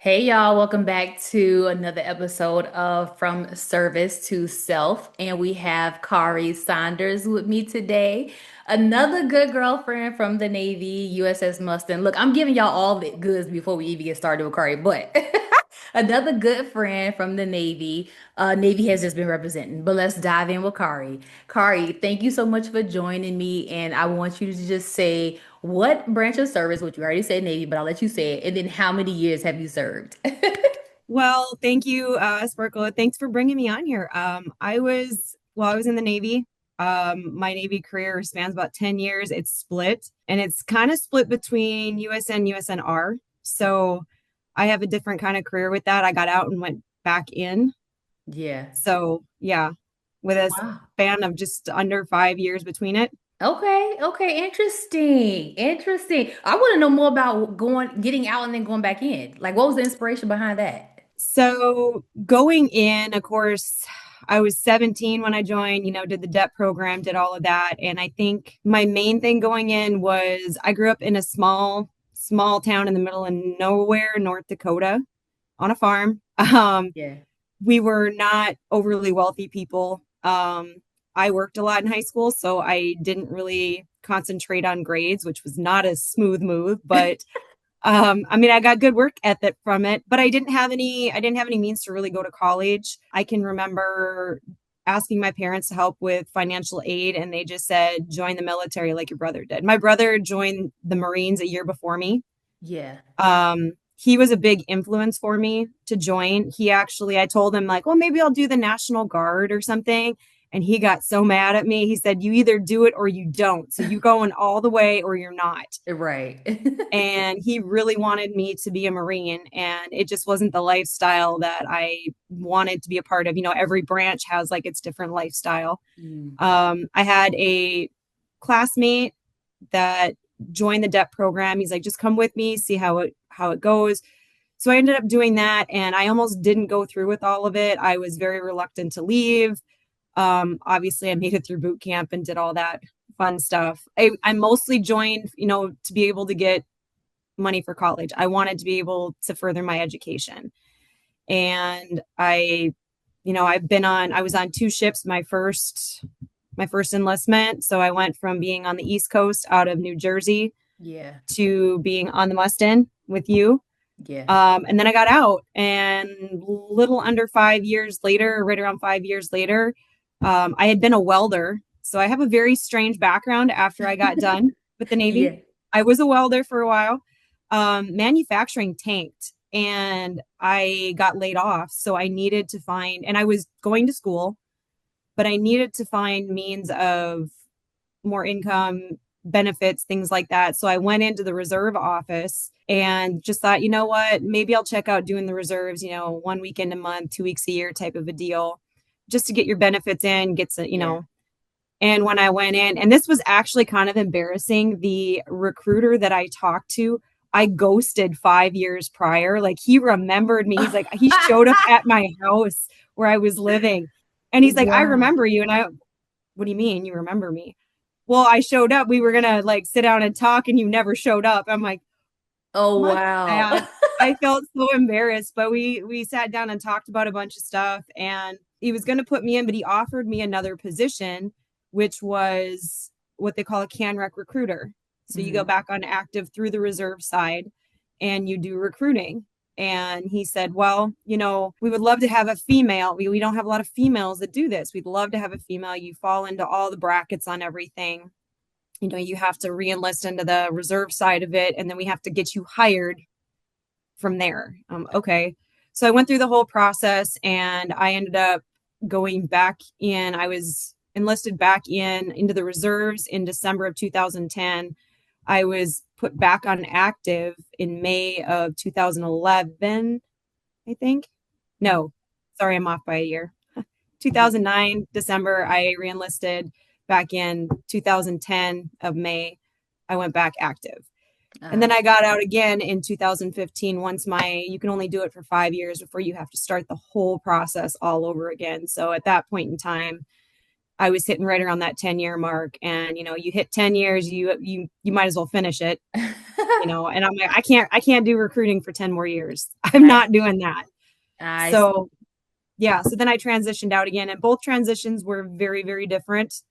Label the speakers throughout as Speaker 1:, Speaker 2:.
Speaker 1: Hey y'all, welcome back to another episode of From Service to Self. And we have Kari Saunders with me today. Another good girlfriend from the Navy, USS Mustin. Look, I'm giving y'all all the goods before we even get started with Kari, but another good friend from the Navy. Navy has just been representing, but let's dive in with Kari. Kari, thank you so much for joining me. And I want you to just say what branch of service, which you already said Navy, but I'll let you say it. And then how many years have you served?
Speaker 2: Well, thank you, Sparkle. Thanks for bringing me on here. I was in the Navy. My Navy career spans about 10 years. It's split and it's kind of split between USN, USNR. So I have a different kind of career with that. I got out and went back in.
Speaker 1: Yeah.
Speaker 2: So yeah, with a
Speaker 1: Wow.
Speaker 2: span of just under 5 years between it.
Speaker 1: Okay, okay, interesting. Interesting. I want to know more about getting out and then going back in. Like, what was the inspiration behind that?
Speaker 2: So going in, of course, I was 17 when I joined, did the DEP program, did all of that. And I think my main thing going in was I grew up in a small town in the middle of nowhere, North Dakota, on a farm.
Speaker 1: Yeah.
Speaker 2: We were not overly wealthy people. I worked a lot in high school, so I didn't really concentrate on grades, which was not a smooth move, but I mean, I got good work ethic from it, but I didn't have any means to really go to college. I can remember asking my parents to help with financial aid, and they just said, join the military like your brother did. My brother joined the Marines a year before me.
Speaker 1: Yeah.
Speaker 2: He was a big influence for me to join. I told him like, well, maybe I'll do the National Guard or something. And he got so mad at me. He said, you either do it or you don't. So you going all the way or you're not.
Speaker 1: Right.
Speaker 2: And he really wanted me to be a Marine, and it just wasn't the lifestyle that I wanted to be a part of. Every branch has like its different lifestyle.
Speaker 1: Mm.
Speaker 2: I had a classmate that joined the DEP program. He's like, just come with me, see how it goes. So I ended up doing that, and I almost didn't go through with all of it. I was very reluctant to leave. Obviously, I made it through boot camp and did all that fun stuff. I mostly joined, to be able to get money for college. I wanted to be able to further my education. And I was on two ships my first enlistment. So I went from being on the East Coast out of New Jersey
Speaker 1: Yeah.
Speaker 2: to being on the Mustin with you.
Speaker 1: Yeah.
Speaker 2: And then I got out, and little under 5 years later, right around 5 years later, I had been a welder. So I have a very strange background after I got done with the Navy.
Speaker 1: Yeah.
Speaker 2: I was a welder for a while. Manufacturing tanked and I got laid off. So I needed to find, and I was going to school, but I needed to find means of more income, benefits, things like that. So I went into the reserve office and just thought, you know what, maybe I'll check out doing the reserves, 1 weekend a month, 2 weeks a year type of a deal, just to get your benefits in, get some,
Speaker 1: Yeah.
Speaker 2: and when I went in, and this was actually kind of embarrassing, the recruiter that I talked to, I ghosted 5 years prior. Like he remembered me. He's like, he showed up at my house where I was living. And he's like, I
Speaker 1: Wow.
Speaker 2: remember you. And what do you mean you remember me? Well, I showed up. We were going to like sit down and talk, and you never showed up. I'm like,
Speaker 1: Oh,
Speaker 2: my
Speaker 1: wow.
Speaker 2: bad. I felt so embarrassed, but we sat down and talked about a bunch of stuff, and he was going to put me in, but he offered me another position, which was what they call a CANREC recruiter. So you go
Speaker 1: Mm.
Speaker 2: back on active through the reserve side and you do recruiting. And he said, well, we would love to have a female. We don't have a lot of females that do this. We'd love to have a female. You fall into all the brackets on everything. You have to re-enlist into the reserve side of it, and then we have to get you hired from there. Okay. So I went through the whole process, and I ended up going back in. I was enlisted back into the reserves in December of 2010. I was put back on active in May of 2011, I think. No, sorry, I'm off by a year.
Speaker 1: Yeah.
Speaker 2: 2009, December, I reenlisted back in 2010 of May. I went back active. And then
Speaker 1: Uh,
Speaker 2: I got out again in 2015 you can only do it for 5 years before you have to start the whole process all over again. So at that point in time, I was hitting right around that 10-year mark. And, you hit 10 years, you might as well finish it. And I'm like, I can't do recruiting for 10 more years. I'm
Speaker 1: I
Speaker 2: not doing that.
Speaker 1: I
Speaker 2: So yeah, so then I transitioned out again, and both transitions were very, very different.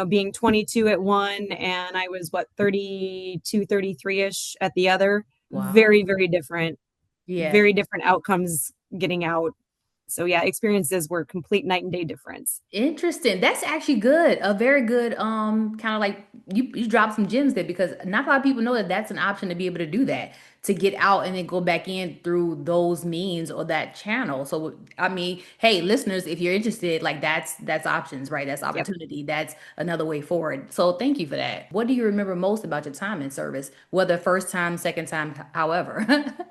Speaker 2: Being 22 at one, and I was what, 32, 33-ish at the other.
Speaker 1: wow.
Speaker 2: Very, very different,
Speaker 1: Yeah.
Speaker 2: very different outcomes getting out. So yeah, experiences were complete night and day difference.
Speaker 1: Interesting. That's actually good. A very good kind of like you dropped some gems there because not a lot of people know that that's an option to be able to do that, to get out and then go back in through those means or that channel. So I mean, hey, listeners, if you're interested, like that's options, right? That's
Speaker 2: Yep.
Speaker 1: opportunity. That's another way forward. So thank you for that. What do you remember most about your time in service, whether first time, second time, however?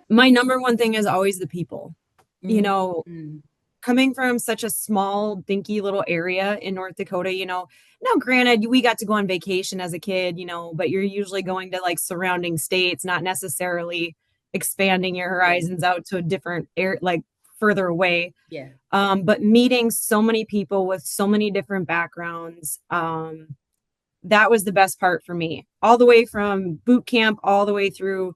Speaker 2: My number one thing is always the people. You know,
Speaker 1: Mm,
Speaker 2: coming from such a small, dinky little area in North Dakota, now granted, we got to go on vacation as a kid, but you're usually going to like surrounding states, not necessarily expanding your
Speaker 1: yeah,
Speaker 2: horizons out to a different area, like further away.
Speaker 1: yeah,
Speaker 2: But meeting so many people with so many different backgrounds, that was the best part for me. All the way from boot camp, all the way through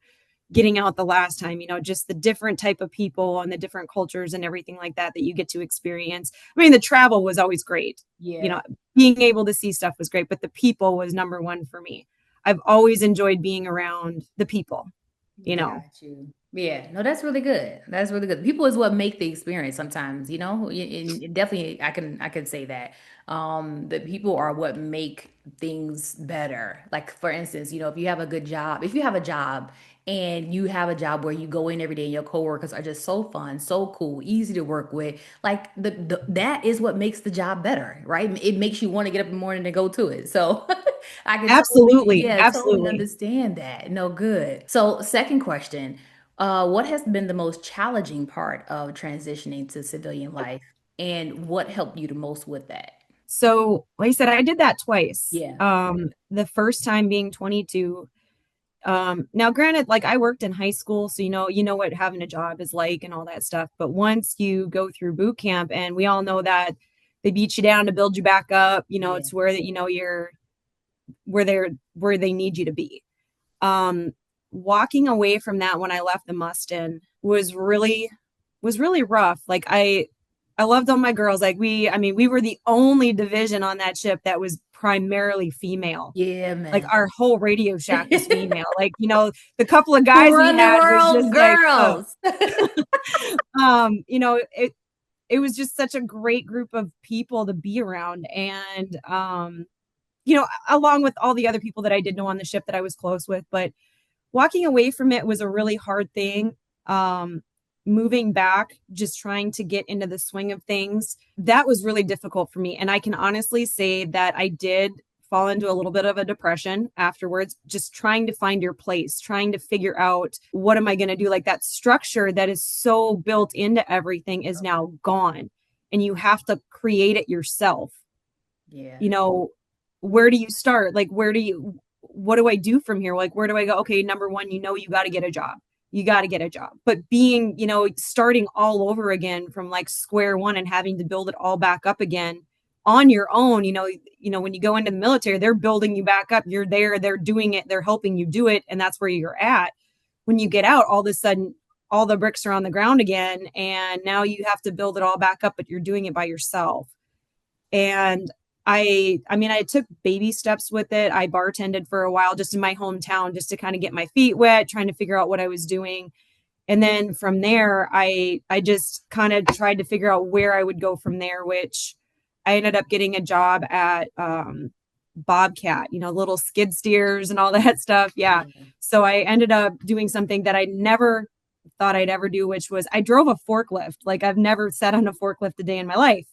Speaker 2: getting out the last time, just the different type of people and the different cultures and everything like that you get to experience. I mean, the travel was always great. You
Speaker 1: yeah.
Speaker 2: know, being able to see stuff was great, but the people was number one for me. I've always enjoyed being around the people, you know.
Speaker 1: Got you. Yeah, no, that's really good. That's really good. People is what make the experience sometimes, and definitely I can say that. The people are what make things better. Like for instance, if you have a good job, if you have a job and you have a job where you go in every day and your coworkers are just so fun, so cool, easy to work with, like that is what makes the job better, right? It makes you want to get up in the morning and go to it. So I can totally,
Speaker 2: Absolutely.
Speaker 1: yeah, totally
Speaker 2: Absolutely.
Speaker 1: understand that. No, good. So, second question, what has been the most challenging part of transitioning to civilian life, and what helped you the most with that?
Speaker 2: So, like I said, I did that twice.
Speaker 1: Yeah,
Speaker 2: The first time being 22. Now granted, like I worked in high school, so you know what having a job is like and all that stuff. But once you go through boot camp, and we all know that they beat you down to build you back up,
Speaker 1: yeah,
Speaker 2: it's where that you're where they need you to be. Um, Walking away from that when I left the Mustin was really rough. Like I loved all my girls. Like we were the only division on that ship that was primarily female.
Speaker 1: yeah,
Speaker 2: Like
Speaker 1: man.
Speaker 2: our whole radio shack was female. Like, the couple of
Speaker 1: Who
Speaker 2: guys we
Speaker 1: run the
Speaker 2: had was just
Speaker 1: world,
Speaker 2: like,
Speaker 1: girls?
Speaker 2: it was just such a great group of people to be around. And along with all the other people that I did know on the ship that I was close with, but walking away from it was a really hard thing. Moving back, just trying to get into the swing of things, that was really difficult for me. And I can honestly say that I did fall into a little bit of a depression afterwards, just trying to find your place, trying to figure out what am I going to do? Like that structure that is so built into everything is now gone, and you have to create it yourself.
Speaker 1: Yeah,
Speaker 2: you know, where do you start? Like, what do I do from here? Like, where do I go? Okay, number one, you got to get a job. You got to get a job. But being, starting all over again from like square one and having to build it all back up again on your own, when you go into the military, they're building you back up. You're there, they're doing it, they're helping you do it, and that's where you're at. When you get out, all of a sudden, all the bricks are on the ground again, and now you have to build it all back up, but you're doing it by yourself. And I took baby steps with it. I bartended for a while just in my hometown just to kind of get my feet wet, trying to figure out what I was doing. And then from there, I just kind of tried to figure out where I would go from there, which I ended up getting a job at Bobcat, little skid steers and all that stuff. Yeah.
Speaker 1: yeah.
Speaker 2: So I ended up doing something that I never thought I'd ever do, which was I drove a forklift. Like I've never sat on a forklift a day in my life.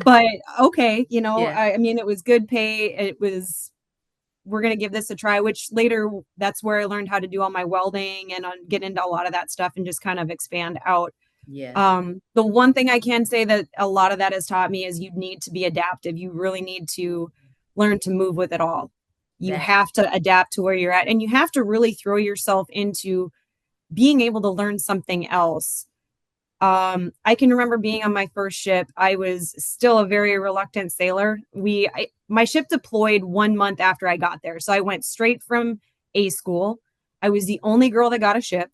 Speaker 2: But okay,
Speaker 1: Yeah,
Speaker 2: I mean, it was good pay. We're going to give this a try, which later that's where I learned how to do all my welding and get into a lot of that stuff and just kind of expand out.
Speaker 1: yeah.
Speaker 2: The one thing I can say that a lot of that has taught me is you need to be adaptive. You really need to learn to move with it all. You
Speaker 1: That
Speaker 2: have to adapt to where you're at, and you have to really throw yourself into being able to learn something else. I can remember being on my first ship. I was still a very reluctant sailor. My ship deployed 1 month after I got there. So I went straight from A school. I was the only girl that got a ship.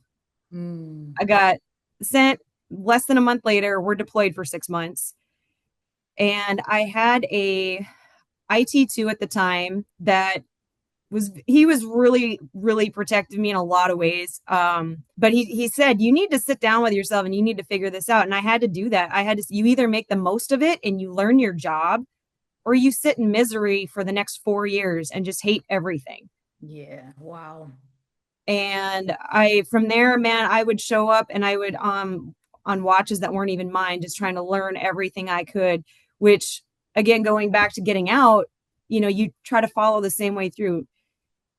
Speaker 1: Mm.
Speaker 2: I got sent less than a month later. We're deployed for 6 months. And I had a IT2 at the time that he was really, really protecting me in a lot of ways. But he said, you need to sit down with yourself and you need to figure this out. And I had to do that. You either make the most of it and you learn your job, or you sit in misery for the next 4 years and just hate everything.
Speaker 1: Yeah. Wow.
Speaker 2: And from there, man, I would show up and I would, on watches that weren't even mine, just trying to learn everything I could, which again, going back to getting out, you try to follow the same way through.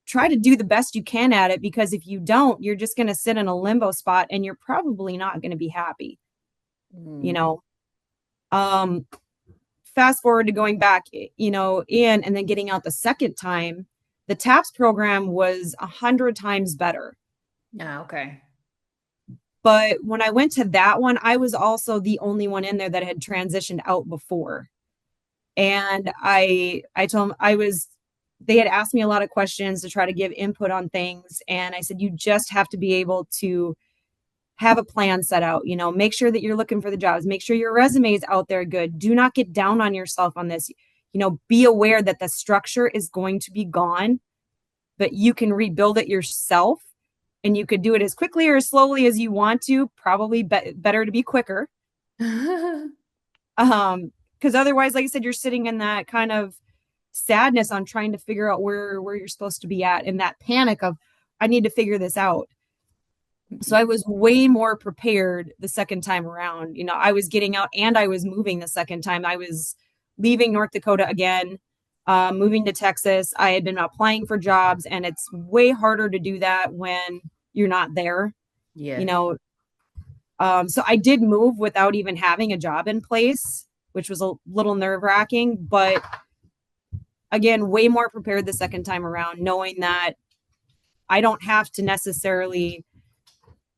Speaker 2: Try to do the best you can at it, because if you don't, you're just going to sit in a limbo spot and you're probably not going to be happy, you
Speaker 1: Mm.
Speaker 2: know. Um, Fast forward to going back, in and then getting out the second time, the TAPS program was 100 times better.
Speaker 1: Ah, okay.
Speaker 2: But when I went to that one, I was also the only one in there that had transitioned out before. And I told them they had asked me a lot of questions to try to give input on things. And I said, you just have to be able to have a plan set out, make sure that you're looking for the jobs, make sure your resume is out there good. Do not get down on yourself on this. Be aware that the structure is going to be gone, but you can rebuild it yourself, and you could do it as quickly or as slowly as you want to. Probably better to be quicker. Because otherwise, like I said, you're sitting in that kind of sadness on trying to figure out where you're supposed to be at, and that panic of, I need to figure this out. So I was way more prepared the second time around. I was getting out and I was moving the second time. I was leaving North Dakota again, moving to Texas. I had been applying for jobs, and it's way harder to do that when you're not there, you
Speaker 1: Yes.
Speaker 2: know. So I did move without even having a job in place, which was a little nerve wracking. But again, way more prepared the second time around, knowing that I don't have to necessarily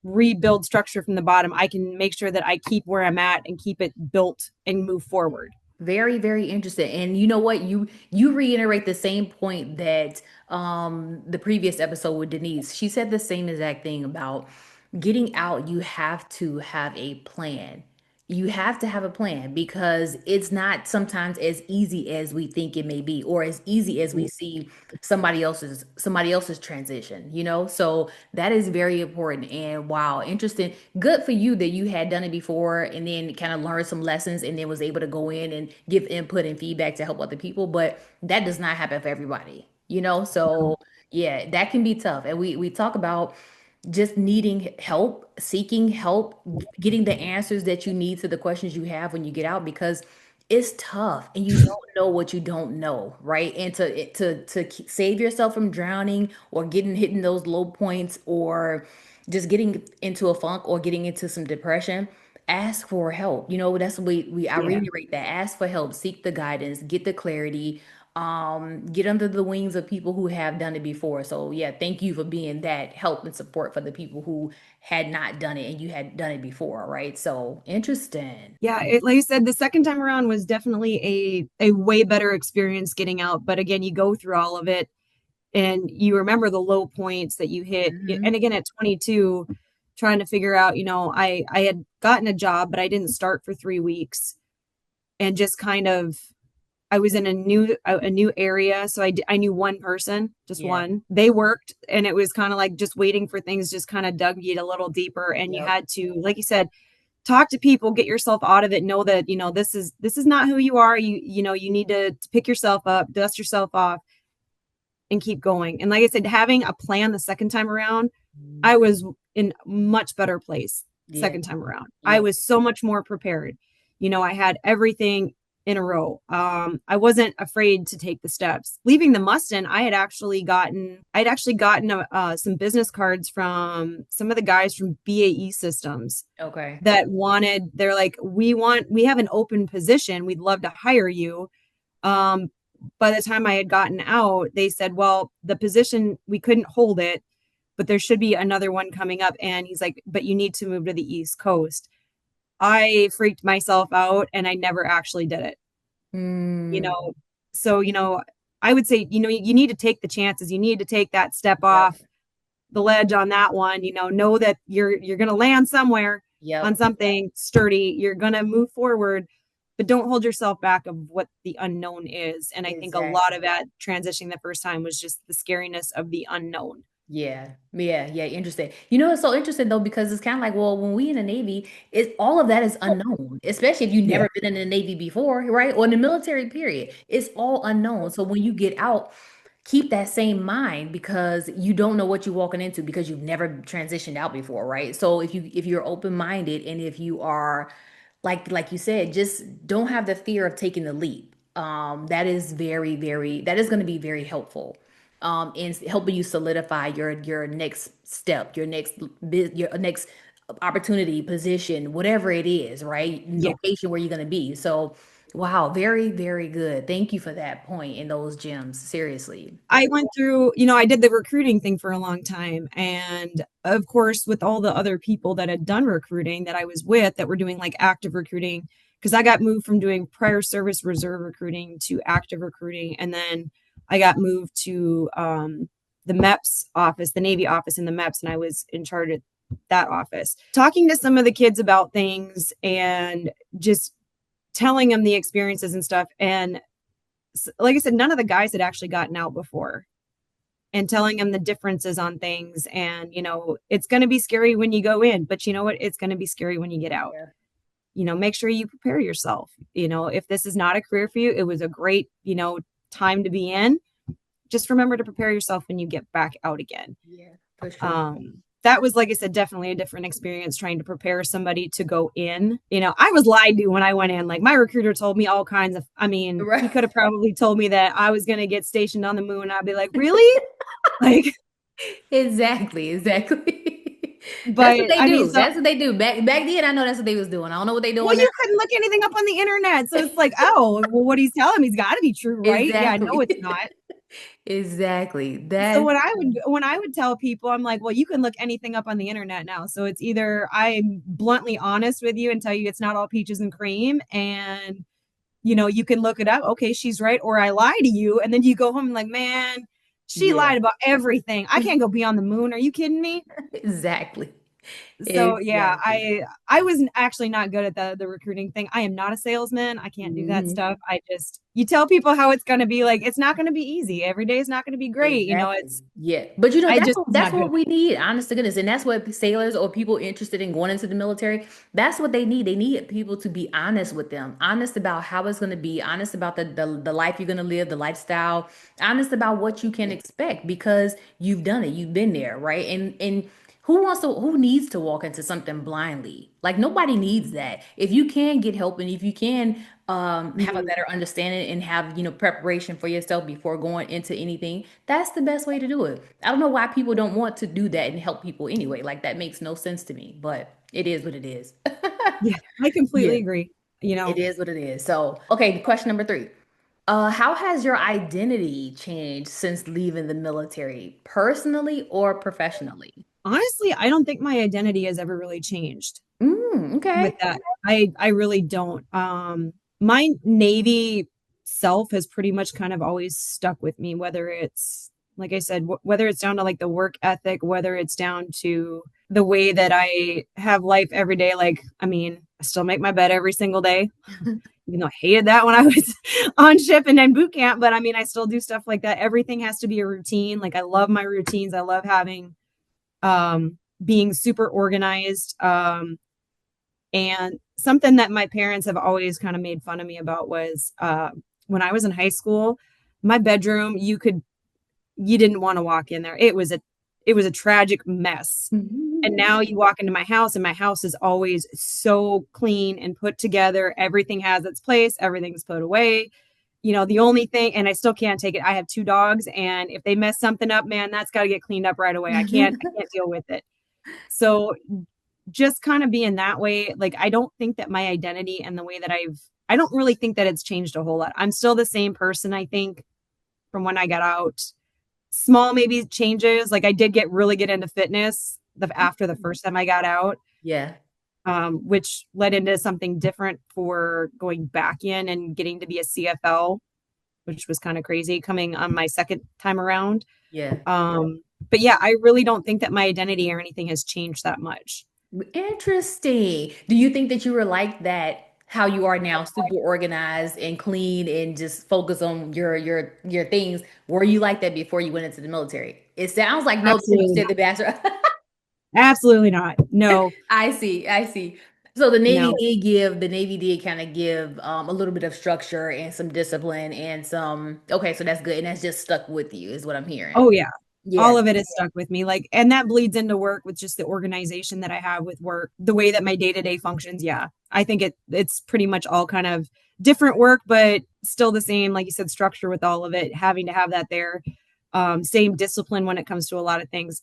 Speaker 2: rebuild structure from the bottom. I can make sure that I keep where I'm at and keep it built and move forward.
Speaker 1: Very, very interesting. And you know what? You reiterate the same point that the previous episode with Denise. She said the same exact thing about getting out. You have to have a plan. You have to have a plan because it's not sometimes as easy as we think it may be, or as easy as we see somebody else's transition, you know? So that is very important. And wow, interesting. Good for you that you had done it before and then kind of learned some lessons and then was able to go in and give input and feedback to help other people. But that does not happen for everybody, you know? So yeah, that can be tough. And we talk about just needing help, seeking help, getting the answers that you need to the questions you have when you get out because it's tough and you don't know what you don't know, right? And save yourself from drowning or getting hitting those low points or just getting into a funk or getting into some depression, ask for help. You know, that's what I
Speaker 2: Yeah.
Speaker 1: reiterate that. Ask for help, seek the guidance, get the clarity, get under the wings of people who have done it before. So yeah, thank you for being that help and support for the people who had not done it and you had done it before, right? So interesting.
Speaker 2: Yeah, like I said, the second time around was definitely a way better experience getting out. But again, you go through all of it and you remember the low points that you hit.
Speaker 1: Hmm.
Speaker 2: And again, at 22, trying to figure out, I had gotten a job, but I didn't start for 3 weeks, and just kind of, I was in a new area, so I knew one person, just
Speaker 1: Yeah.
Speaker 2: one. They worked, and it was kind of like just waiting for things, just kind of dug you a little deeper, and you
Speaker 1: Yep.
Speaker 2: had to, like you said, talk to people, get yourself out of it, know that this is not who you are. You need to pick yourself up, dust yourself off, and keep going. And like I said, having a plan the second time around, I was in a much better place
Speaker 1: Yeah.
Speaker 2: second time around. I
Speaker 1: Yeah.
Speaker 2: was so much more prepared. I had everything in a row. I wasn't afraid to take the steps. Leaving the Mustin, I'd actually gotten some business cards from some of the guys from BAE Systems
Speaker 1: Okay.
Speaker 2: they're like, we have an open position. We'd love to hire you. Um, by the time I had gotten out, they said, well, the position, we couldn't hold it, but there should be another one coming up. And he's like, but you need to move to the East Coast. I freaked myself out and I never actually did it, you
Speaker 1: Mm.
Speaker 2: know. So, I would say, you need to take the chances. You need to take that step
Speaker 1: Yep.
Speaker 2: off the ledge on that one. Know that you're going to land somewhere on
Speaker 1: Yep.
Speaker 2: something sturdy. You're going to move forward, but don't hold yourself back of what the unknown is. And I think a lot of
Speaker 1: Exactly.
Speaker 2: that transitioning the first time was just the scariness of the unknown.
Speaker 1: Yeah, yeah, yeah. Interesting. It's so interesting though, because it's kind of like, well, when we in the Navy, it all of that is unknown, especially if you've
Speaker 2: Yeah.
Speaker 1: never been in the Navy before, right? Or in the military period. It's all unknown. So when you get out, keep that same mind because you don't know what you're walking into because you've never transitioned out before, right? So if you're open-minded and if you are like you said, just don't have the fear of taking the leap. That is that is going to be very helpful in helping you solidify your next step, your next opportunity, position, whatever it is, right?
Speaker 2: Yeah.
Speaker 1: Location where you're going to be. So, wow, very, very good. Thank you for that point in those gems. Seriously.
Speaker 2: I went through, I did the recruiting thing for a long time. And of course, with all the other people that had done recruiting that I was with that were doing like active recruiting, because I got moved from doing prior service reserve recruiting to active recruiting. And then I got moved to the MEPS office, the Navy office in the MEPS, and I was in charge of that office. Talking to some of the kids about things and just telling them the experiences and stuff. And like I said, none of the guys had actually gotten out before and telling them the differences on things. And, it's going to be scary when you go in, but you know what? It's going to be scary when you get out.
Speaker 1: Yeah.
Speaker 2: Make sure you prepare yourself. If this is not a career for you, it was a great, time to be in. Just remember to prepare yourself when you get back out again.
Speaker 1: Yeah, for sure.
Speaker 2: That was, like I said, definitely a different experience trying to prepare somebody to go in. I was lied to when I went in. Like my recruiter told me all kinds of, I mean, he
Speaker 1: Right.
Speaker 2: could have probably told me that I was going to get stationed on the moon. I'd be like, really? Like,
Speaker 1: Exactly, exactly. That's what
Speaker 2: but
Speaker 1: they
Speaker 2: I mean,
Speaker 1: do.
Speaker 2: so,
Speaker 1: That's what they do. Back then, I know that's what they was doing. I don't know what they
Speaker 2: well,
Speaker 1: doing now.
Speaker 2: you couldn't look anything up on the internet. So it's like, oh, well, what he's telling me's got to be true, right? Yeah, no,
Speaker 1: Exactly.
Speaker 2: it's not.
Speaker 1: Exactly.
Speaker 2: So
Speaker 1: That's
Speaker 2: when I would tell people, I'm like, well, you can look anything up on the internet now. So it's either I'm bluntly honest with you and tell you it's not all peaches and cream, and you can look it up. Okay, she's right, or I lie to you, and then you go home and like, man, she
Speaker 1: yeah.
Speaker 2: lied about everything. I can't go be on the moon. Are you kidding me?
Speaker 1: Exactly.
Speaker 2: So yeah,
Speaker 1: Exactly.
Speaker 2: I was actually not good at the recruiting thing. I am not a salesman. I can't do that
Speaker 1: Mhm.
Speaker 2: stuff. I just you tell people how it's going to be. Like, it's not going to be easy. Every day is not going to be great.
Speaker 1: Exactly.
Speaker 2: It's
Speaker 1: Yeah. But
Speaker 2: I
Speaker 1: that's
Speaker 2: just
Speaker 1: what
Speaker 2: was
Speaker 1: that's
Speaker 2: not good
Speaker 1: what
Speaker 2: at
Speaker 1: we need, honest to goodness. And that's what sailors or people interested in going into the military, that's what they need. They need people to be honest with them, honest about how it's going to be, honest about the life you're going to live, the lifestyle, honest about what you can expect because you've done it, you've been there, right? And who needs to walk into something blindly? Like nobody needs that. If you can get help and if you can
Speaker 2: it.
Speaker 1: have a
Speaker 2: Mhm.
Speaker 1: better understanding and have preparation for yourself before going into anything, that's the best way to do it. I don't know why people don't want to do that and help people anyway. Like that makes no sense to me, but it is what it is.
Speaker 2: Yeah, I
Speaker 1: Yeah,
Speaker 2: completely agree. You
Speaker 1: it
Speaker 2: know,
Speaker 1: is what it is. So, okay, question number three. How has your identity changed since leaving the military, personally or professionally?
Speaker 2: honestly, I don't think my identity has ever really changed with
Speaker 1: Okay.
Speaker 2: that. I really don't. My Navy self has pretty much kind of always stuck with me, whether it's like I said, whether it's down to like the work ethic, whether it's down to the way that I have life every day. Like, I mean, I still make my bed every single day, even though I hated that when I was on ship and then boot camp. But I mean, I still do stuff like that. Everything has to be a routine. Like, I love my routines. I love having being super organized. And something that my parents have always kind of made fun of me about was when I was in high school, my bedroom, you didn't want to walk in there. It was a tragic mess. And now you walk into my house, and my house is always so clean and put together. Everything has its place, everything's put away. The only thing, and I still can't take it. I have two dogs, and if they mess something up, man, that's got to get cleaned up right away. I can't deal with it. So just kind of being that way, like, I don't think that my identity and the way that I don't really think that it's changed a whole lot. I'm still the same person, I think, from when I got out. Small maybe changes. Like, I did really get into fitness after the first time I got out,
Speaker 1: Yeah.
Speaker 2: which led into something different for going back in and getting to be a CFL. which was kind of crazy coming on my second time around.
Speaker 1: Yeah.
Speaker 2: But yeah, I really don't think that my identity or anything has changed that much.
Speaker 1: Interesting. Do you think that you were like that, how you are now, super organized and clean and just focus on your things? Were you like that before you went into the military? It sounds like no, because you
Speaker 2: Absolutely
Speaker 1: said
Speaker 2: not.
Speaker 1: the bachelor.
Speaker 2: Absolutely not. No,
Speaker 1: I see, I see. So
Speaker 2: no.
Speaker 1: The Navy did kind of give a little bit of structure and some discipline and some, okay, so that's good. And that's just stuck with you, is what I'm hearing.
Speaker 2: Oh yeah.
Speaker 1: Yeah,
Speaker 2: All of it is stuck with me. Like, and that bleeds into work with just the organization that I have with work, the way that my day-to-day functions. Yeah. I think it's pretty much all kind of different work, but still the same, like you said, structure with all of it, having to have that there. Same discipline when it comes to a lot of things.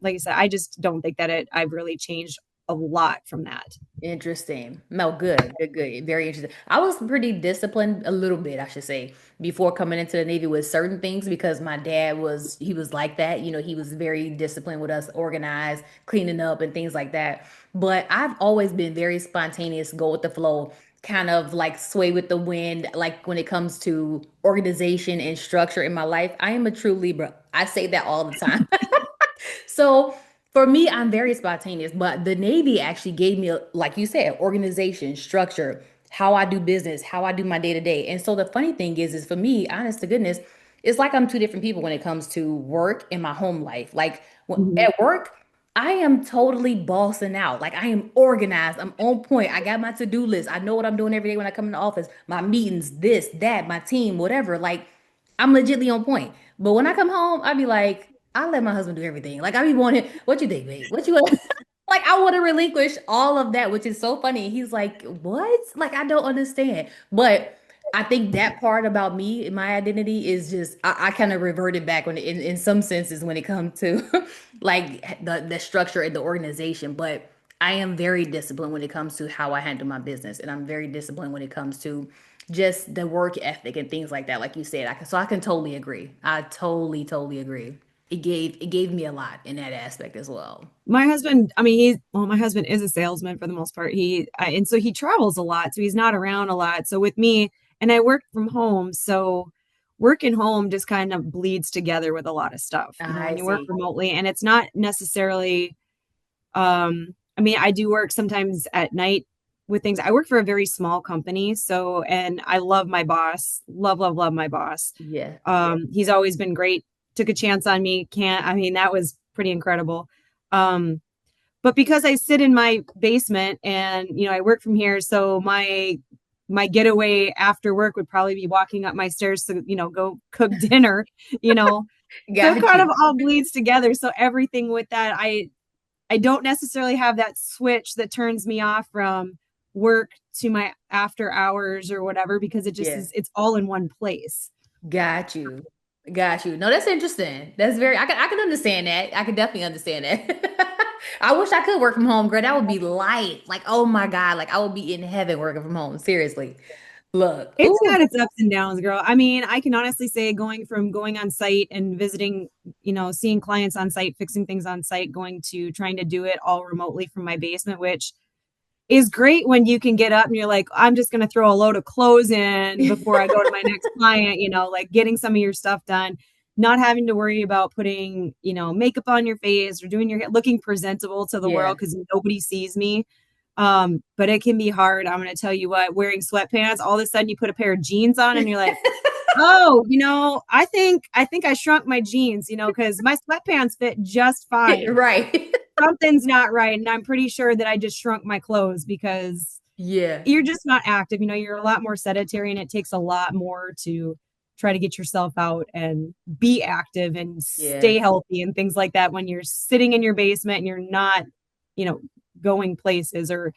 Speaker 2: Like I said, I just don't think that I've really changed a lot from that.
Speaker 1: interesting. No, good, good, good. Very interesting. I was pretty disciplined a little bit, I should say, before coming into the Navy with certain things because my dad he was like that. You know, he was very disciplined with us, organized, cleaning up and things like that. But I've always been very spontaneous, go with the flow, kind of like sway with the wind. Like when it comes to organization and structure in my life, I am a true Libra. I say that all the time. So for me, I'm very spontaneous, but the Navy actually gave me, like you said, organization, structure, how I do business, how I do my day to day. And so the funny thing is for me, honest to goodness, it's like I'm two different people when it comes to work and my home life. Like
Speaker 2: Mhm.
Speaker 1: at work, I am totally bossing out. Like I am organized. I'm on point. I got my to-do list. I know what I'm doing every day when I come in the office. My meetings, this, that, my team, whatever. Like I'm legitly on point. But when I come home, I be like, I let my husband do everything. Like I be wanting, what you think, babe? What you want? Like I want to relinquish all of that, which is so funny. He's like, what? Like I don't understand. But I think that part about me, my identity is just I kind of reverted back when in some senses when it comes to like the structure and the organization. But I am very disciplined when it comes to how I handle my business, and I'm very disciplined when it comes to just the work ethic and things like that. Like you said, I can totally agree. I totally agree. It gave me a lot in that aspect as well.
Speaker 2: My husband, I mean, my husband is a salesman for the most part. And so he travels a lot, so he's not around a lot. So with me, and I work from home, so work and home just kind of bleeds together with a lot of stuff. You know,
Speaker 1: I
Speaker 2: when you work
Speaker 1: see.
Speaker 2: remotely, and it's not necessarily, I mean, I do work sometimes at night with things. I work for a very small company, so, and I love my boss, love my boss.
Speaker 1: Yeah.
Speaker 2: He's always been great. Took a chance on me. Can't, I mean, that was pretty incredible. Um, but because I sit in my basement and, you know, I work from here, so my getaway after work would probably be walking up my stairs to, you know, go cook dinner, you know. So it
Speaker 1: Got
Speaker 2: kind of
Speaker 1: you.
Speaker 2: all bleeds together. So everything with that, I don't necessarily have that switch that turns me off from work to my after hours or whatever, because it just
Speaker 1: Yeah.
Speaker 2: is, it's all in one place.
Speaker 1: Got you. Got you. No, that's interesting. That's very I can understand that. I can definitely understand that. I wish I could work from home, girl. That would be light. Like, oh my God. Like I would be in heaven working from home. Seriously. Look.
Speaker 2: It's
Speaker 1: Ooh.
Speaker 2: got its ups and downs, girl. I mean, I can honestly say going from going on site and visiting, you know, seeing clients on site, fixing things on site, going to trying to do it all remotely from my basement, which is great when you can get up and you're like, I'm just going to throw a load of clothes in before I go to my next client, you know, like getting some of your stuff done, not having to worry about putting, you know, makeup on your face or doing your hair, looking presentable to the
Speaker 1: Yeah.
Speaker 2: world because nobody sees me. But it can be hard. I'm going to tell you what, wearing sweatpants, all of a sudden you put a pair of jeans on and you're like, oh, you know, I think I shrunk my jeans, you know, because my sweatpants fit just fine.
Speaker 1: Right.
Speaker 2: Something's not right. And I'm pretty sure that I just shrunk my clothes because
Speaker 1: Yeah.
Speaker 2: you're just not active. You know, you're a lot more sedentary and it takes a lot more to try to get yourself out and be active and
Speaker 1: Yeah.
Speaker 2: stay healthy and things like that when you're sitting in your basement and you're not, you know, going places, or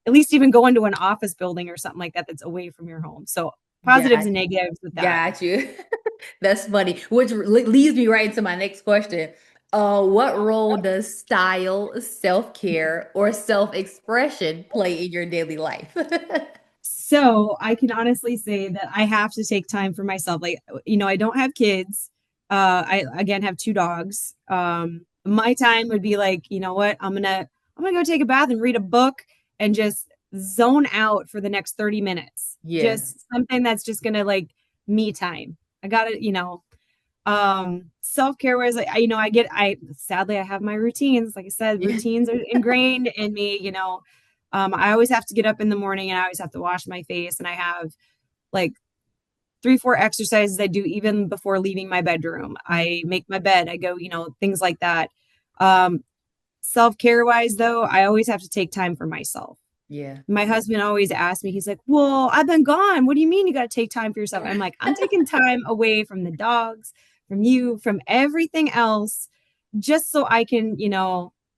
Speaker 2: at least even going to an office building or something like that that's away from your home. So positives
Speaker 1: Got
Speaker 2: and negatives with that.
Speaker 1: got you. That's funny. Which leads me right into my next question. What role does style, self-care, or self-expression play in your daily life?
Speaker 2: So I can honestly say that I have to take time for myself. Like, you know, I don't have kids. I again have two dogs. My time would be like, you know what, I'm gonna go take a bath and read a book and just zone out for the next 30 minutes.
Speaker 1: Yeah.
Speaker 2: Just something that's just gonna like me time. I got to, self-care wise, I sadly I have my routines. Like I said, routines are ingrained in me, I always have to get up in the morning and I always have to wash my face, and I have like 3, 4 exercises I do even before leaving my bedroom. I make my bed, I go, things like that. Um, self-care wise though, I always have to take time for myself.
Speaker 1: Yeah.
Speaker 2: My husband always asks me, he's like, well, I've been gone. What do you mean you got to take time for yourself? I'm like, I'm taking time away from the dogs, from you, from everything else, just so I can,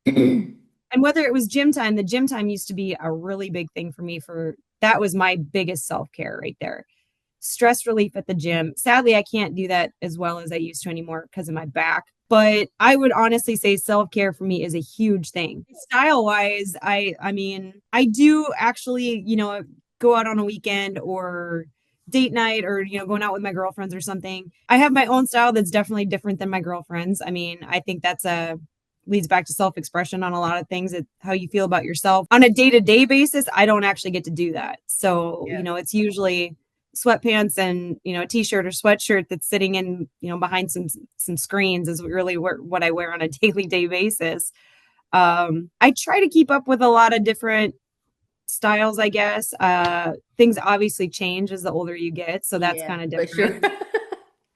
Speaker 2: and whether it was gym time, the gym time used to be a really big thing for me. For that was my biggest self-care right there. Stress relief at the gym. Sadly, I can't do that as well as I used to anymore because of my back. But I would honestly say self-care for me is a huge thing. Style wise, I mean, I do actually, go out on a weekend or date night, or going out with my girlfriends or something. I have my own style that's definitely different than my girlfriends. I mean, I think that's a leads back to self-expression on a lot of things, how you feel about yourself on a day-to-day basis. I don't actually get to do that. So,
Speaker 1: Yeah.
Speaker 2: it's usually sweatpants and a t-shirt or sweatshirt that's sitting in behind some screens is really what I wear on a daily day basis. I try to keep up with a lot of different styles, I guess. Things obviously change as the older you get, so that's
Speaker 1: Yeah,
Speaker 2: kind of
Speaker 1: for
Speaker 2: different.
Speaker 1: sure.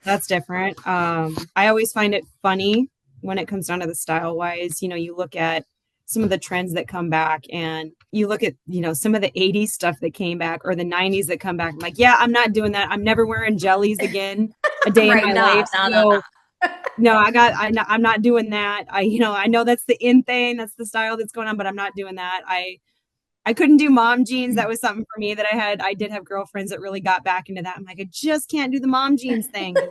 Speaker 2: That's different. I always find it funny when it comes down to the style wise. You look at some of the trends that come back, and you look at, some of the 80s stuff that came back, or the 90s that come back. I'm like, yeah, I'm not doing that. I'm never wearing jellies again a day in
Speaker 1: Right.
Speaker 2: my
Speaker 1: Nah,
Speaker 2: life.
Speaker 1: nah, nah,
Speaker 2: So
Speaker 1: nah.
Speaker 2: no, I'm not doing that. I know that's the in thing. That's the style that's going on, but I'm not doing that. I couldn't do mom jeans. That was something for me that I did have girlfriends that really got back into that. I'm like, I just can't do the mom jeans thing. And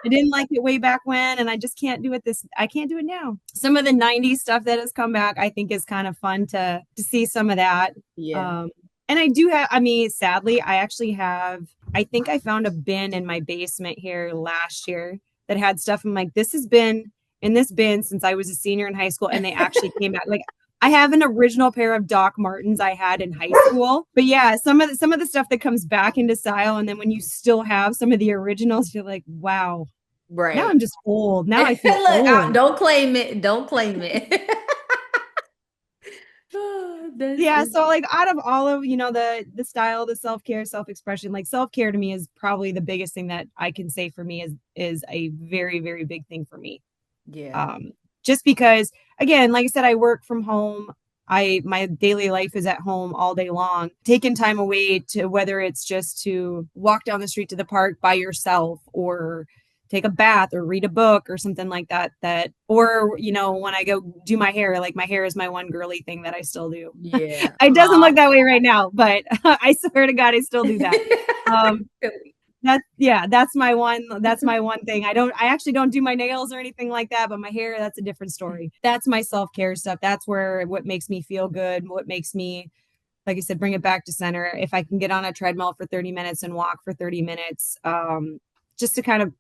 Speaker 2: I didn't like it way back when, and I just can't do it I can't do it now. Some of the 90s stuff that has come back, I think is kind of fun to see some of that.
Speaker 1: Yeah.
Speaker 2: Um, and I do have, I mean, sadly, I actually have, I think I found a bin in my basement here last year that had stuff. I'm like, this has been in this bin since I was a senior in high school, and they actually came back. Like, I have an original pair of Doc Martens I had in high school. But yeah, some of the stuff that comes back into style, and then when you still have some of the originals, you're like, wow, now
Speaker 1: Right.
Speaker 2: I'm just old. Now I feel
Speaker 1: Look,
Speaker 2: old.
Speaker 1: don't claim it. Don't claim it. That's
Speaker 2: Yeah, so like out of all of, the style, the self-care, self-expression, like self-care to me is probably the biggest thing that I can say for me is a very, very big thing for me.
Speaker 1: yeah.
Speaker 2: Um, just because, again, like I said, I work from home. My daily life is at home all day long. Taking time away, to whether it's just to walk down the street to the park by yourself, or take a bath, or read a book or something like that, or when I go do my hair, like my hair is my one girly thing that I still do.
Speaker 1: Yeah.
Speaker 2: It doesn't
Speaker 1: Aw.
Speaker 2: look that way right now, but I swear to God, I still do that. Um, that's my one thing. I actually don't do my nails or anything like that, but my hair, that's a different story. That's my self-care stuff. That's where what makes me feel good, what makes me, like I said, bring it back to center. If I can get on a treadmill for 30 minutes and walk for 30 minutes, just to kind of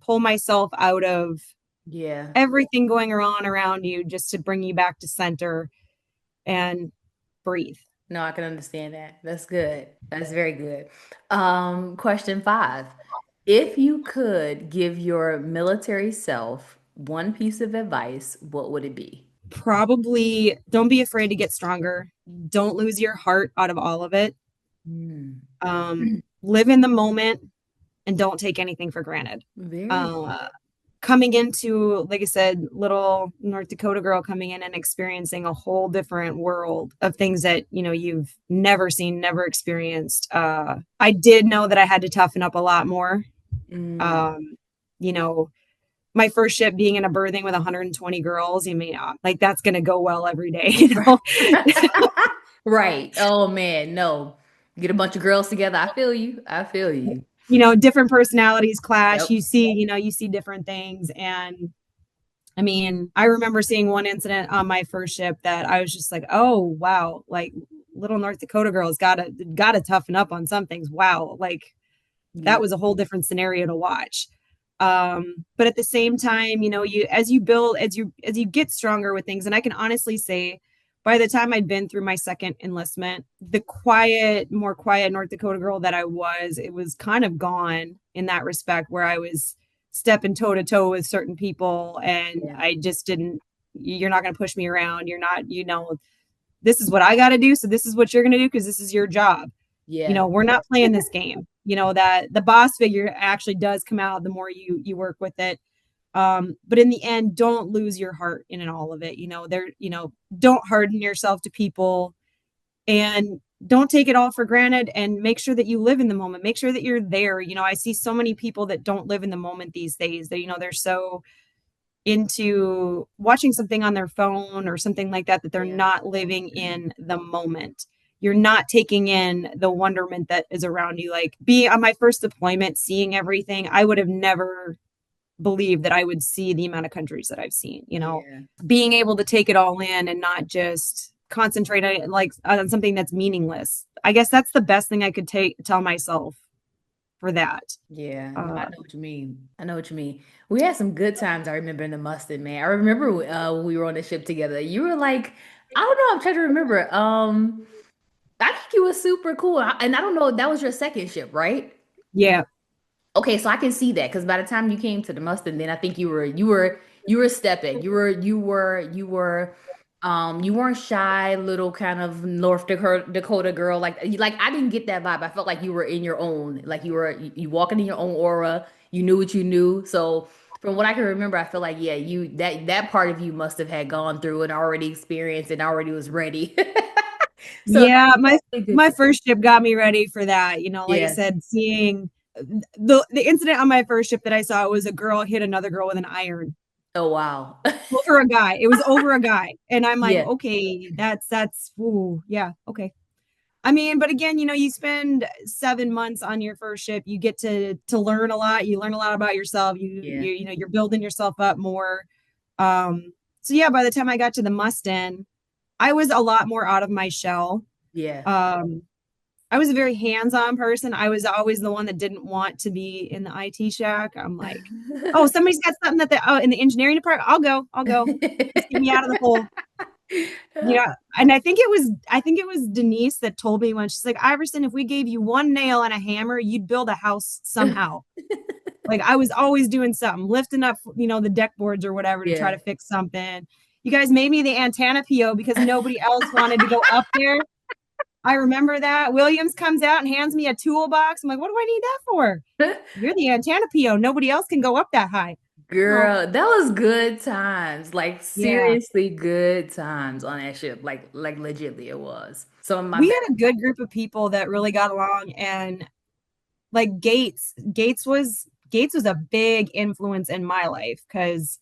Speaker 2: pull myself out of
Speaker 1: Yeah.
Speaker 2: everything going on around you, just to bring you back to center and breathe.
Speaker 1: No, I can understand that. That's good. That's very good. Question 5. If you could give your military self one piece of advice, what would it be?
Speaker 2: Probably don't be afraid to get stronger. Don't lose your heart out of all of it.
Speaker 1: Mm.
Speaker 2: Live in the moment and don't take anything for granted.
Speaker 1: Very
Speaker 2: Uh, coming into, like I said, little North Dakota girl coming in and experiencing a whole different world of things that, you've never seen, never experienced. I did know that I had to toughen up a lot more.
Speaker 1: mm.
Speaker 2: Um, you know, my first ship being in a berthing with 120 girls, I mean, like that's going to go well every day,
Speaker 1: Right. Oh man, no. Get a bunch of girls together. I feel you. I feel you.
Speaker 2: different personalities clash.
Speaker 1: Yep.
Speaker 2: You see different things. And I mean, I remember seeing one incident on my first ship that I was just like, oh, wow, like little North Dakota girls gotta toughen up on some things. Wow. Like
Speaker 1: Yeah.
Speaker 2: that was a whole different scenario to watch. But at the same time, you as you build, as you get stronger with things, and I can honestly say by the time I'd been through my second enlistment, the more quiet North Dakota girl that I was, it was kind of gone in that respect where I was stepping toe to toe with certain people and
Speaker 1: Yeah.
Speaker 2: I just didn't, you're not going to push me around. You're not, this is what I got to do. So this is what you're going to do because this is your job.
Speaker 1: Yeah.
Speaker 2: We're not playing this game. That the boss figure actually does come out the more you work with it. But in the end, don't lose your heart in all of it. Don't harden yourself to people and don't take it all for granted and make sure that you live in the moment. Make sure that you're there. I see so many people that don't live in the moment these days that, they're so into watching something on their phone or something like that they're
Speaker 1: Yeah.
Speaker 2: not living in the moment. You're not taking in the wonderment that is around you. Like being on my first deployment, seeing everything, I would have never believed that I would see the amount of countries that I've seen,
Speaker 1: Yeah.
Speaker 2: being able to take it all in and not just concentrate on on something that's meaningless. I guess that's the best thing I could tell myself for that.
Speaker 1: Yeah, no, I
Speaker 2: Uh,
Speaker 1: know what you mean. I know what you mean. We had some good times. I remember in the Mustang, man. I remember when we were on the ship together. You were like, I don't know. I'm trying to remember. I think you were super cool, and I don't know. That was your second ship, right?
Speaker 2: yeah.
Speaker 1: Okay, so I can see that because by the time you came to the Mustang, then I think you were stepping. You weren't shy, little kind of North Dakota girl. Like I didn't get that vibe. I felt like you were in your own, like you walking in your own aura. You knew what you knew. So from what I can remember, I feel like yeah, that part of you must have had gone through and already experienced and already was ready. So that's
Speaker 2: Yeah, my
Speaker 1: really good
Speaker 2: my
Speaker 1: to
Speaker 2: first ship got me ready for that. Like I
Speaker 1: yeah.
Speaker 2: said, seeing the incident on my first ship that I saw was a girl hit another girl with an iron
Speaker 1: Oh wow.
Speaker 2: over a guy. It was over a guy, and I'm like,
Speaker 1: Yeah.
Speaker 2: okay, that's ooh, yeah, okay. I mean, but again, you spend 7 months on your first ship. You get to learn a lot. You learn a lot about yourself.
Speaker 1: Yeah.
Speaker 2: You're building yourself up more. So yeah, by the time I got to the Mustang, I was a lot more out of my shell.
Speaker 1: Yeah.
Speaker 2: Um, I was a very hands-on person. I was always the one that didn't want to be in the IT shack. I'm like, oh, somebody's got something that in the engineering department. I'll go. Just get me out of the hole. And I think it was Denise that told me when she's like, Iverson, if we gave you one nail and a hammer, you'd build a house somehow. Like I was always doing something, lifting up, the deck boards or whatever to try
Speaker 1: Yeah.
Speaker 2: to fix something. You guys made me the antenna PO because nobody else wanted to go up there. I remember that. Williams comes out and hands me a toolbox. I'm like, what do I need that for? You're the antenna PO. Nobody else can go up that high. Oh,
Speaker 1: Girl, that was good times. Like
Speaker 2: yeah.
Speaker 1: seriously good times on that ship. Like legitly it was. Some of my
Speaker 2: We
Speaker 1: best.
Speaker 2: had a good group of people that really got along and like Gates was a big influence in my life because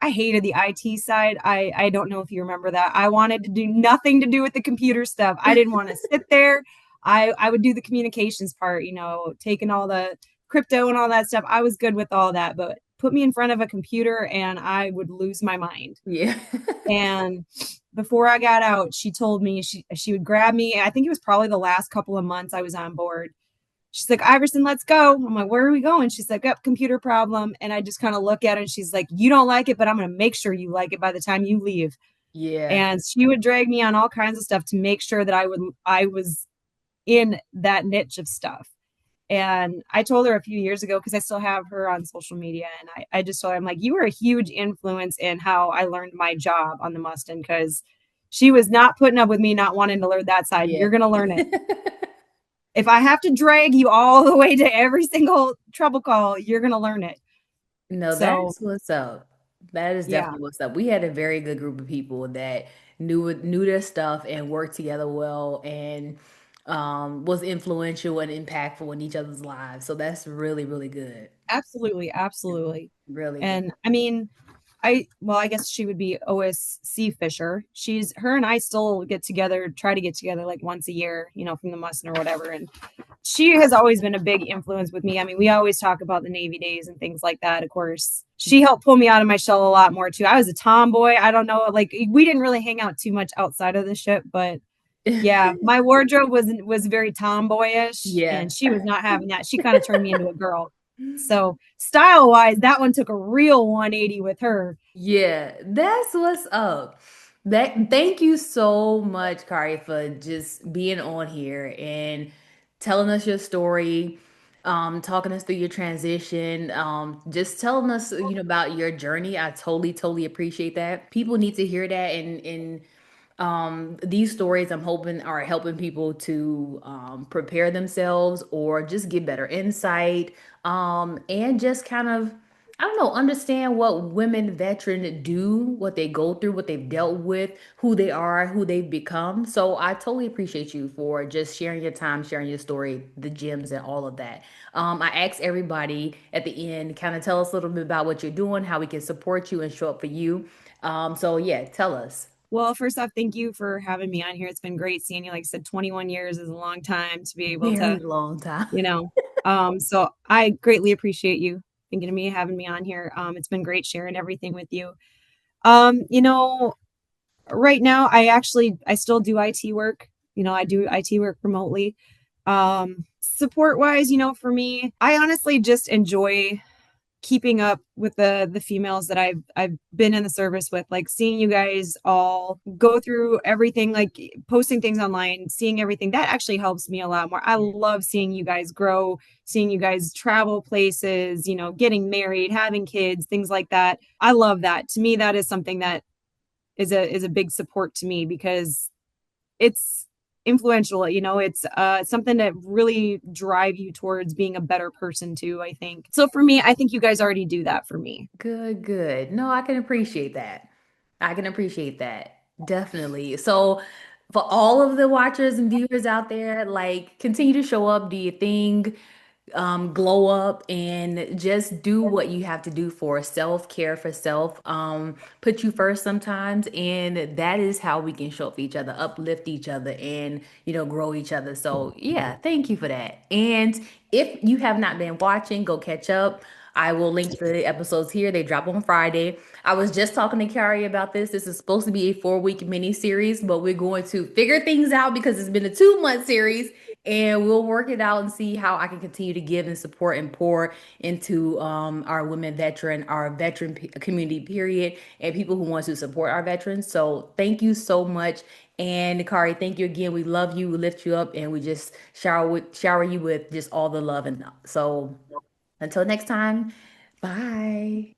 Speaker 2: I hated the IT side. I don't know if you remember that. I wanted to do nothing to do with the computer stuff. I didn't want to sit there. I would do the communications part, taking all the crypto and all that stuff. I was good with all that, but put me in front of a computer and I would lose my mind.
Speaker 1: Yeah.
Speaker 2: And before I got out, she told me she would grab me. I think it was probably the last couple of months I was on board. She's like, Iverson, let's go. I'm like, where are we going? She's like, up, computer problem. And I just kind of look at her and she's like, you don't like it, but I'm going to make sure you like it by the time you leave.
Speaker 1: Yeah.
Speaker 2: And she would drag me on all kinds of stuff to make sure that I was in that niche of stuff. And I told her a few years ago, because I still have her on social media. And I just told her, I'm like, you were a huge influence in how I learned my job on the Mustang because she was not putting up with me not wanting to learn that side.
Speaker 1: Yeah.
Speaker 2: You're going to learn it. If I have to drag you all the way to every single trouble call, you're going to learn it.
Speaker 1: No,
Speaker 2: So,
Speaker 1: that's what's up. That is
Speaker 2: yeah,
Speaker 1: definitely what's up. We had a very good group of people that knew their stuff and worked together well and was influential and impactful in each other's lives. So that's really, really good.
Speaker 2: absolutely. Absolutely.
Speaker 1: Really good.
Speaker 2: And I mean, I guess she would be OSC Fisher. Her and I still try to get together like once a year, from the Mustin or whatever. And she has always been a big influence with me. I mean, we always talk about the Navy days and things like that. Of course, she helped pull me out of my shell a lot more too. I was a tomboy. I don't know, like we didn't really hang out too much outside of the ship, but yeah, my wardrobe was very tomboyish,
Speaker 1: Yeah.
Speaker 2: and she was not having that. She kind of turned me into a girl. So style wise, that one took a real 180 with her.
Speaker 1: Yeah, that's what's up. That thank you so much, Kari, for just being on here and telling us your story, talking us through your transition, just telling us, about your journey. I totally appreciate that. People need to hear that, and these stories I'm hoping are helping people to prepare themselves or just get better insight, and just kind of, I don't know, understand what women veterans do, what they go through, what they've dealt with, who they are, who they've become. So I totally appreciate you for just sharing your time, sharing your story, the gems, and all of that. I asked everybody at the end, kind of tell us a little bit about what you're doing, how we can support you and show up for you. So yeah, tell us.
Speaker 2: Well, first off, thank you for having me on here. It's been great seeing you. Like I said, 21 years is a long time to be able
Speaker 1: Very
Speaker 2: to,
Speaker 1: long time.
Speaker 2: you know. So I greatly appreciate you thinking of me, having me on here. It's been great sharing everything with you. You know, right now I still do IT work. I do IT work remotely. Support wise, for me, I honestly just enjoy keeping up with the females that I've been in the service with, like seeing you guys all go through everything, like posting things online, seeing everything that actually helps me a lot more. I love seeing you guys grow, seeing you guys travel places, getting married, having kids, things like that. I love that. To me, that is something that is a big support to me because it's influential. It's something that really drive you towards being a better person too, I think. So for me, I think you guys already do that for me.
Speaker 1: Good, good. No, I can appreciate that. I can appreciate that. Definitely. So, for all of the watchers and viewers out there, like, continue to show up, do your thing, glow up, and just do what you have to do for self-care, for self, put you first sometimes, and that is how we can show up for each other, uplift each other, and grow each other. So yeah, thank you for that. And if you have not been watching, go catch up. I will link the episodes here. They drop on Friday. I was just talking to Carrie about this. This is supposed to be a 4-week mini series, but we're going to figure things out because it's been a 2-month series, and we'll work it out and see how I can continue to give and support and pour into our women veteran, our veteran community, period, and people who want to support our veterans. So thank you so much. And Kari, thank you again. We love you, we lift you up, and we just shower you with just all the love. And so until next time, bye.